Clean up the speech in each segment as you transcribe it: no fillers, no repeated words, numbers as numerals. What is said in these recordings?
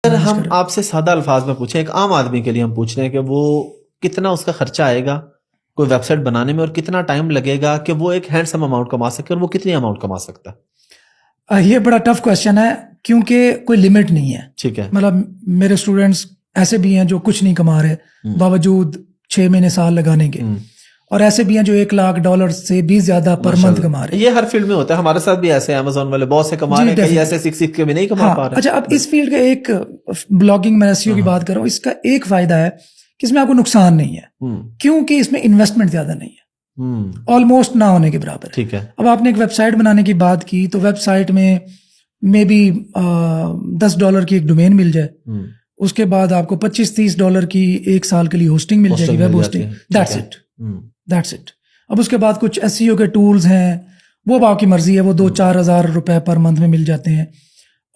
अगर हम आपसे सादा अल्फाज में पूछें, एक आम आदमी के लिए हम पूछ रहे हैं कि वो कितना उसका खर्चा आएगा कोई वेबसाइट बनाने में और कितना टाइम लगेगा कि वो एक हैंडसम अमाउंट कमा सके और वो कितनी अमाउंट कमा सकता है? ये बड़ा टफ क्वेश्चन है क्योंकि कोई लिमिट नहीं है। ठीक है। मतलब मेरे स्टूडेंट्स ऐसे भी हैं जो कुछ नहीं कमा रहे बावजूद 6 महीने साल लगाने के, और ऐसे भी हैं जो $1 लाख से भी ज्यादा पर मंथ कमा रहे हैं। ये हर फील्ड में होता है, हमारे साथ भी ऐसे अमेज़न वाले बहुत से कमा रहे हैं, कई ऐसे सीख के भी नहीं कमा पा रहे। अच्छा, अब इस फील्ड का एक ब्लॉगिंग में एसईओ की बात कर रहा हूँ, इसका एक फायदा है कि इसमें आपको नुकसान नहीं है क्योंकि इसमें इन्वेस्टमेंट ज्यादा नहीं है, ऑलमोस्ट ना होने के बराबर। ठीक है। अब आपने एक वेबसाइट बनाने की बात की तो वेबसाइट में मे बी $10 की एक डोमेन मिल जाए, उसके बाद आपको $25-30 की एक साल के लिए होस्टिंग मिल जाएगी, वेब होस्टिंग, दैट्स इट। अब उसके बाद कुछ एसईओ के टूल्स हैं, वो अब आपकी मर्जी है, वो 2-4 हज़ार रुपए पर मंथ में मिल जाते हैं।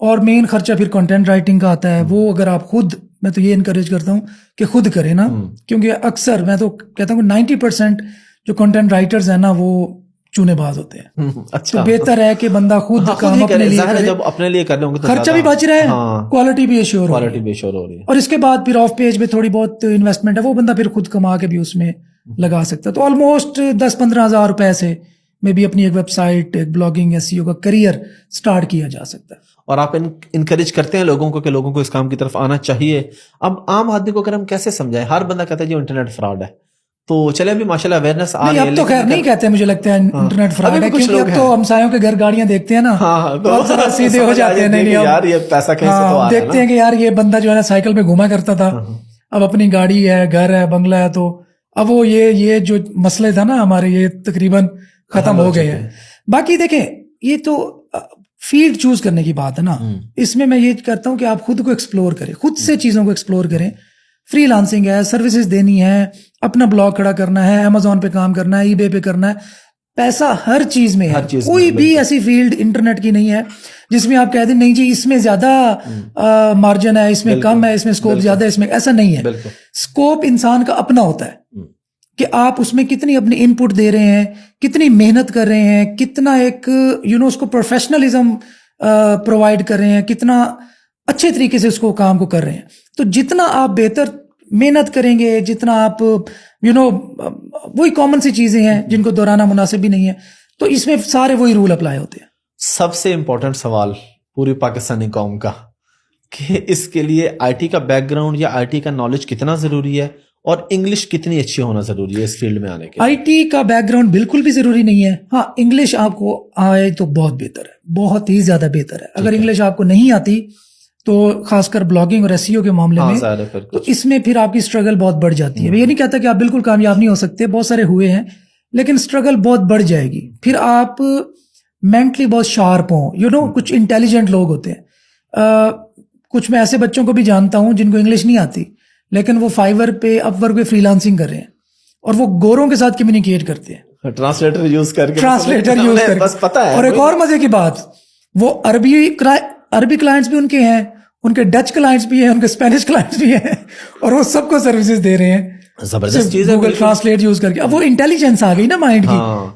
और मेन खर्चा फिर कंटेंट राइटिंग का आता है, वो अगर आप खुद, मैं तो ये इनकरेज करता हूँ कि खुद करें ना, क्योंकि अक्सर मैं तो कहता हूँ 90% जो कंटेंट राइटर्स हैं ना वो चूनेबाज होते हैं। अच्छा। तो बेहतर है कि बंदा खुद काम अपने लिए करे, जब अपने लिए कर रहे होंगे तो खर्चा भी बच रहा है, क्वालिटी भी एश्योर हो रही है, और इसके बाद फिर ऑफ पेज में थोड़ी बहुत इन्वेस्टमेंट है, वो बंदा फिर खुद कमा के भी उसमें लगा सकता है। तो ऑलमोस्ट 10-15 हज़ार रुपए से में भी अपनी एक वेबसाइट, एक ब्लॉगिंग, एसईओ का करियर स्टार्ट किया जा सकता है। और आप इनकरेज करते हैं लोगों को कि लोगों को इस काम की तरफ आना चाहिए। अब आम आदमी को अगर हम कैसे समझाएं, हर बंदा कहता है जी इंटरनेट फ्रॉड है, तो चले अभी माशाल्लाह अवेयरनेस आ रही है। अब तो खैर नहीं कहते, मुझे लगता है इंटरनेट फ्रॉड है, क्योंकि अब तो हमसायों के घर गाड़ियां देखते हैं ना, तो सीधे हो जाते हैं, नहीं यार ये पैसा कैसे तो आ रहा है, देखते हैं कि यार ये बंदा जो है ना साइकिल पे घुमा करता था, अब अपनी गाड़ी है, घर है, बंगला है, तो अब वो ये जो मसले था ना हमारे, ये तकरीबन खत्म हो गए हैं। बाकी देखें, ये तो फील्ड चूज करने की बात है ना, इसमें मैं ये करता हूँ कि आप खुद को एक्सप्लोर करें, खुद से चीजों को एक्सप्लोर करें। फ्रीलांसिंग है, सर्विसेज देनी है, अपना ब्लॉग खड़ा करना है, अमेज़न पे काम करना है, ईबे पे करना है, पैसा हर चीज में है। कोई भी ऐसी फील्ड इंटरनेट की नहीं है जिसमें आप कह दें नहीं जी इसमें ज्यादा मार्जिन है, इसमें कम है, इसमें स्कोप ज्यादा है, इसमें ऐसा नहीं है। स्कोप इंसान का अपना होता है कि आप उसमें कितनी अपनी इनपुट दे रहे हैं, कितनी मेहनत कर रहे हैं, कितना एक उसको प्रोफेशनलिज्म प्रोवाइड कर रहे हैं, कितना अच्छे तरीके से उसको काम को कर रहे हैं। तो जितना आप बेहतर मेहनत करेंगे, जितना आप वही कॉमन सी चीजें हैं जिनको दोहराना मुनासिब भी नहीं है, तो इसमें सारे वही रूल अप्लाई होते हैं। सबसे इंपॉर्टेंट सवाल पूरी पाकिस्तानी कौम का कि इसके लिए आईटी का बैकग्राउंड या आईटी का नॉलेज कितना जरूरी है और इंग्लिश कितनी अच्छी होना जरूरी है इस फील्ड में आने के? आईटी का बैकग्राउंड बिल्कुल भी जरूरी नहीं है। हाँ, इंग्लिश आपको आए तो बहुत बेहतर है, बहुत ही ज्यादा बेहतर है। अगर इंग्लिश आपको नहीं आती तो खासकर ब्लॉगिंग और एसईओ के मामले में तो इसमें फिर आपकी स्ट्रगल बहुत बढ़ जाती है। मैं ये नहीं कहता कि आप बिल्कुल कामयाब नहीं हो सकते, बहुत सारे हुए हैं, लेकिन स्ट्रगल बहुत बढ़ जाएगी। फिर आप मेंटली बहुत शार्प हो, कुछ इंटेलिजेंट लोग होते हैं। कुछ मैं ऐसे बच्चों को भी जानता हूं जिनको इंग्लिश नहीं आती, लेकिन वो फाइवर पे, अपवर्क पे फ्रीलांसिंग कर रहे हैं और वो गोरों के साथ कम्युनिकेट करते हैं, ट्रांसलेटर यूज करके बस पता है। और एक और मजे की बात, वो अरबी क्लाइंट्स भी उनके हैं, उनके डच क्लाइंट्स भी हैं, उनके स्पेनिश क्लाइंट्स भी हैं, और वो सबको सर्विसेज दे रहे हैं। जबरदस्त चीज है गूगल ट्रांसलेट यूज करके। अब वो इंटेलिजेंस आ गई ना माइंड की,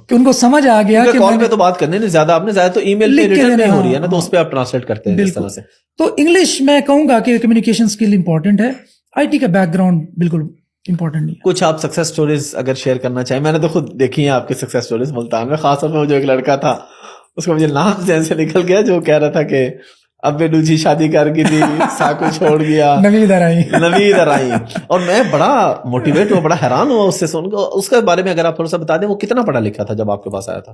कि उनको समझ आ गया कि कॉल पे तो बात करने नहीं, ज्यादा आपने ज्यादा तो ईमेल पे रिटर्न नहीं हो रही है ना, तो उस पे आप ट्रांसलेट करते हैं इस तरह से। तो इंग्लिश मैं कहूंगा कि कम्युनिकेशन स्किल इंपॉर्टेंट है, आईटी का बैकग्राउंड बिल्कुल इंपॉर्टेंट नहीं है। कुछ आप सक्सेस स्टोरीज अगर शेयर करना चाहें? मैंने तो खुद देखी है आपकी सक्सेस स्टोरीज मुल्तान में, खासतौर पर जो एक लड़का था, उसको मुझे नाम जैसे निकल गया, जो कह रहा था कि अब दूजी शादी कर गई थी, साकू छोड़ गया, नवीद अराई। और मैं बड़ा मोटिवेट हुआ, बड़ा हैरान हुआ उससे सुनकर। उसके बारे में अगर आप थोड़ा सा बता दें, वो कितना पढ़ा लिखा था जब आपके पास आया था?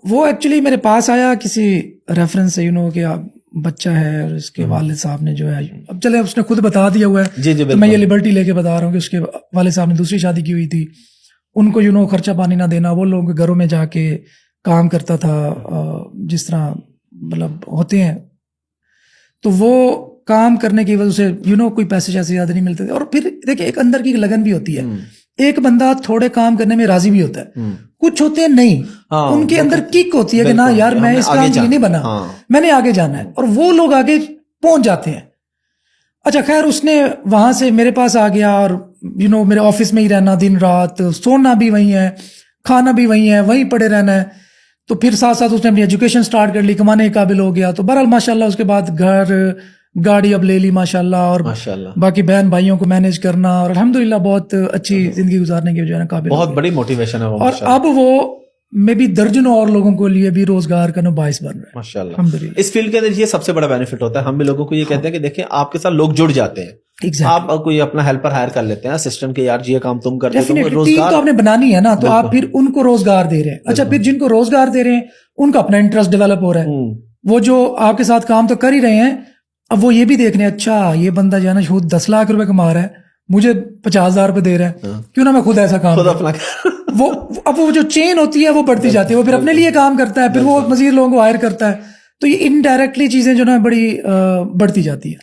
वो एक्चुअली मेरे पास आया किसी रेफरेंस से, कि आप बच्चा है और इसके वालिद साहब ने जो है, अब चले उसने खुद बता दिया हुआ है, जी, तो मैं ये लिबर्टी लेके बता रहा हूँ कि उसके वालिद साहब ने दूसरी शादी की हुई थी, उनको खर्चा पानी ना देना, वो लोगों के घरों में जाके काम करता था, जिस तरह मतलब होते हैं, तो वो काम करने की वजह से कोई पैसे जैसे ज्यादा नहीं मिलते थे। और फिर देखिए एक अंदर की लगन भी होती है, एक बंदा थोड़े काम करने में राजी भी होता है, कुछ होते हैं नहीं, उनके अंदर किक होती है कि ना यार मैं इस काम के लिए नहीं बना, मैंने आगे जाना है, और वो लोग आगे पहुंच जाते हैं। अच्छा खैर, उसने वहां से मेरे पास आ गया और मेरे ऑफिस में ही रहना, दिन रात सोना भी वही है, खाना भी वही है, वहीं पड़े रहना है। तो फिर साथ साथ उसने अपनी एजुकेशन स्टार्ट कर ली, कमाने के काबिल हो गया। तो बहरहाल माशाल्लाह उसके बाद घर गाड़ी अब ले ली माशाल्लाह, और माशाल्लाह बाकी बहन भाइयों को मैनेज करना, और अल्हम्दुलिल्लाह बहुत अच्छी जिंदगी गुजारने की जो है ना काबिल बहुत हो गए। बड़ी मोटिवेशन है वो, और माशाल्लाह। अब वो मे भी दर्जनों और लोगों को लिए भी रोजगार का बायस बन रहा है माशाल्लाह। अल्हम्दुलिल्लाह। इस फील्ड के अंदर ये सबसे बड़ा बेनिफिट होता है। हम भी लोगों को ये कहते हैं कि देखिए आपके साथ लोग जुड़ जाते हैं, एग्जैक्टली, आप कोई अपना हेल्पर हायर कर लेते हैं, असिस्टेंट के, यार ये काम तुम करते हो, डेफिनेटली टीम रोजगार। तो आपने बनानी है ना, तो आप बिल्कुल। फिर उनको रोजगार दे रहे हैं। अच्छा, फिर जिनको रोजगार दे रहे हैं उनका अपना इंटरेस्ट डेवलप हो रहा है, वो जो आपके साथ काम तो कर ही रहे हैं, अब वो ये भी देख रहे हैं, अच्छा ये बंदा जो है ना खुद 10 लाख रुपए कमा रहा है, मुझे 50,000 रुपए दे रहा है, क्यों ना मैं खुद ऐसा काम खुद करूं। अपना वो अब वो जो चेन होती है वो बढ़ती जाती है, वो फिर अपने लिए काम करता है, फिर वो मजीद लोगों को हायर करता है, तो ये इनडायरेक्टली चीजें जो ना बड़ी बढ़ती जाती है।